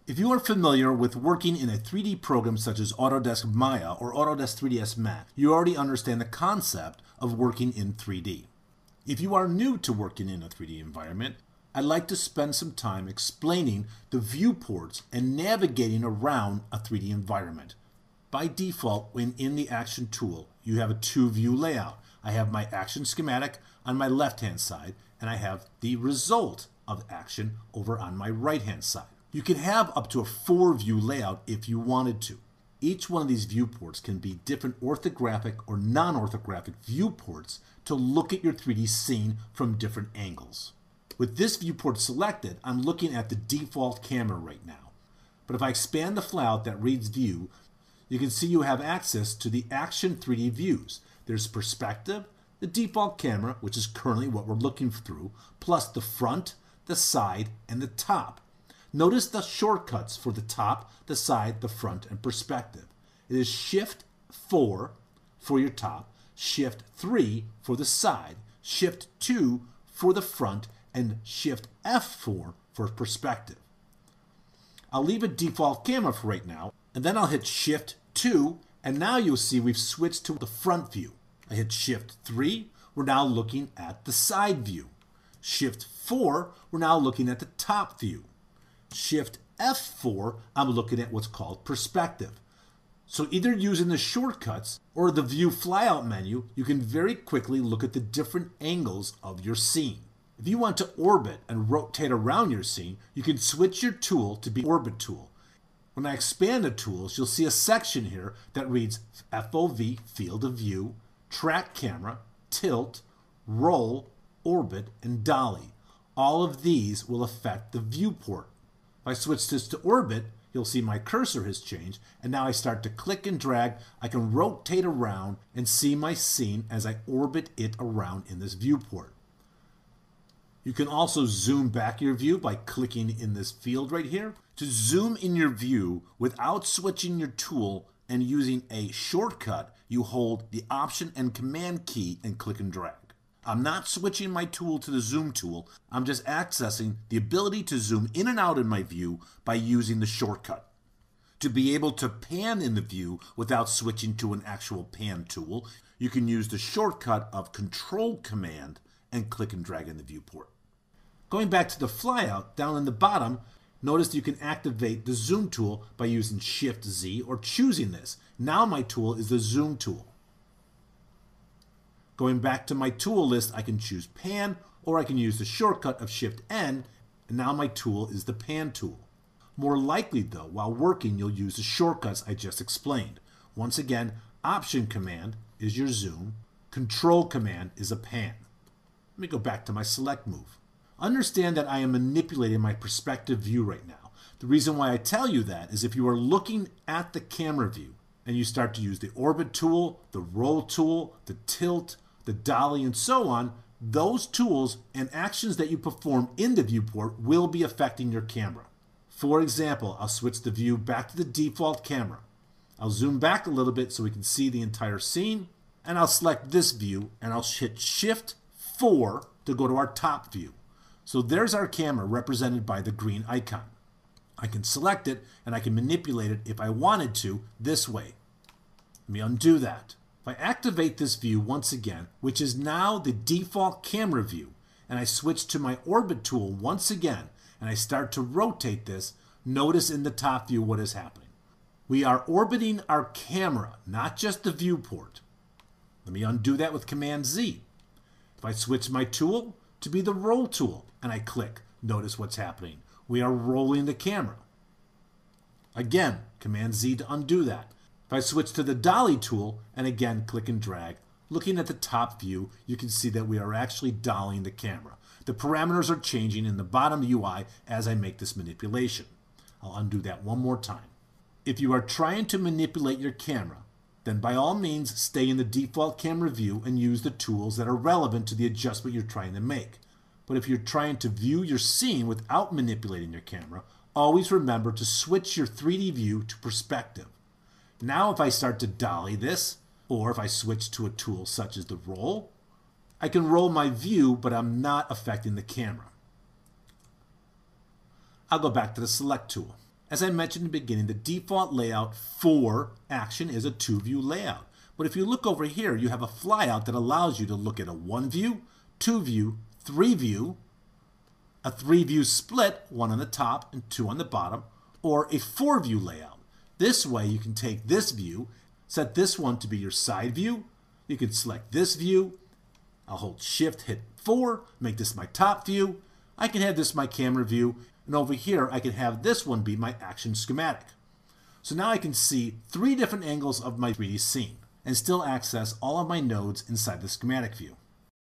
If you are familiar with working in a 3D program such as Autodesk Maya or Autodesk 3ds Max, you already understand the concept of working in 3D. If you are new to working in a 3D environment, I'd like to spend some time explaining the viewports and navigating around a 3D environment. By default, when in the Action tool, you have a two-view layout. I have my action schematic on my left-hand side, and I have the result of action over on my right-hand side. You can have up to a 4-view layout if you wanted to. Each one of these viewports can be different orthographic or non-orthographic viewports to look at your 3D scene from different angles. With this viewport selected, I'm looking at the default camera right now. But if I expand the flyout that reads View, you can see you have access to the Action 3D views. There's Perspective, the default camera, which is currently what we're looking through, plus the front, the side, and the top. Notice the shortcuts for the top, the side, the front, and perspective. It is Shift 4 for your top, Shift 3 for the side, Shift 2 for the front, and Shift F4 for perspective. I'll leave a default camera for right now, and then I'll hit Shift 2, and now you'll see we've switched to the front view. I hit Shift 3, we're now looking at the side view. Shift 4, we're now looking at the top view. Shift F4, I'm looking at what's called perspective. So either using the shortcuts or the view flyout menu, you can very quickly look at the different angles of your scene. If you want to orbit and rotate around your scene, you can switch your tool to be Orbit tool. When I expand the tools, you'll see a section here that reads FOV, Field of View, Track Camera, Tilt, Roll, Orbit, and Dolly. All of these will affect the viewport. If I switch this to Orbit, you'll see my cursor has changed, and now I start to click and drag. I can rotate around and see my scene as I orbit it around in this viewport. You can also zoom back your view by clicking in this field right here. To zoom in your view without switching your tool and using a shortcut, you hold the Option and Command key and click and drag. I'm not switching my tool to the zoom tool. I'm just accessing the ability to zoom in and out in my view by using the shortcut. To be able to pan in the view without switching to an actual pan tool, you can use the shortcut of Control Command and click and drag in the viewport. Going back to the flyout, down in the bottom, notice you can activate the zoom tool by using Shift Z or choosing this. Now my tool is the zoom tool. Going back to my tool list, I can choose Pan, or I can use the shortcut of Shift N, and now my tool is the Pan tool. More likely though, while working, you'll use the shortcuts I just explained. Once again, Option Command is your zoom, Control Command is a pan. Let me go back to my select move. Understand that I am manipulating my perspective view right now. The reason why I tell you that is if you are looking at the camera view and you start to use the Orbit tool, the Roll tool, the Tilt, the Dolly, and so on, those tools and actions that you perform in the viewport will be affecting your camera. For example, I'll switch the view back to the default camera. I'll zoom back a little bit so we can see the entire scene, and I'll select this view and I'll hit Shift 4 to go to our top view. So there's our camera represented by the green icon. I can select it and I can manipulate it if I wanted to this way. Let me undo that. If I activate this view once again, which is now the default camera view, and I switch to my Orbit tool once again, and I start to rotate this, notice in the top view what is happening. We are orbiting our camera, not just the viewport. Let me undo that with Command Z. If I switch my tool to be the Roll tool, and I click, notice what's happening. We are rolling the camera. Again, Command Z to undo that. If I switch to the Dolly tool, and again click and drag, looking at the top view, you can see that we are actually dollying the camera. The parameters are changing in the bottom UI as I make this manipulation. I'll undo that one more time. If you are trying to manipulate your camera, then by all means stay in the default camera view and use the tools that are relevant to the adjustment you're trying to make. But if you're trying to view your scene without manipulating your camera, always remember to switch your 3D view to perspective. Now if I start to dolly this, or if I switch to a tool such as the Roll, I can roll my view, but I'm not affecting the camera. I'll go back to the Select tool. As I mentioned in the beginning, the default layout for Action is a 2-view layout. But if you look over here, you have a flyout that allows you to look at a 1-view, 2-view, 3-view, a 3-view split, 1 on the top and 2 on the bottom, or a 4-view layout. This way you can take this view, set this one to be your side view. You can select this view. I'll hold Shift, hit 4, make this my top view. I can have this my camera view, and over here I can have this one be my action schematic. So now I can see 3 different angles of my 3D scene and still access all of my nodes inside the schematic view.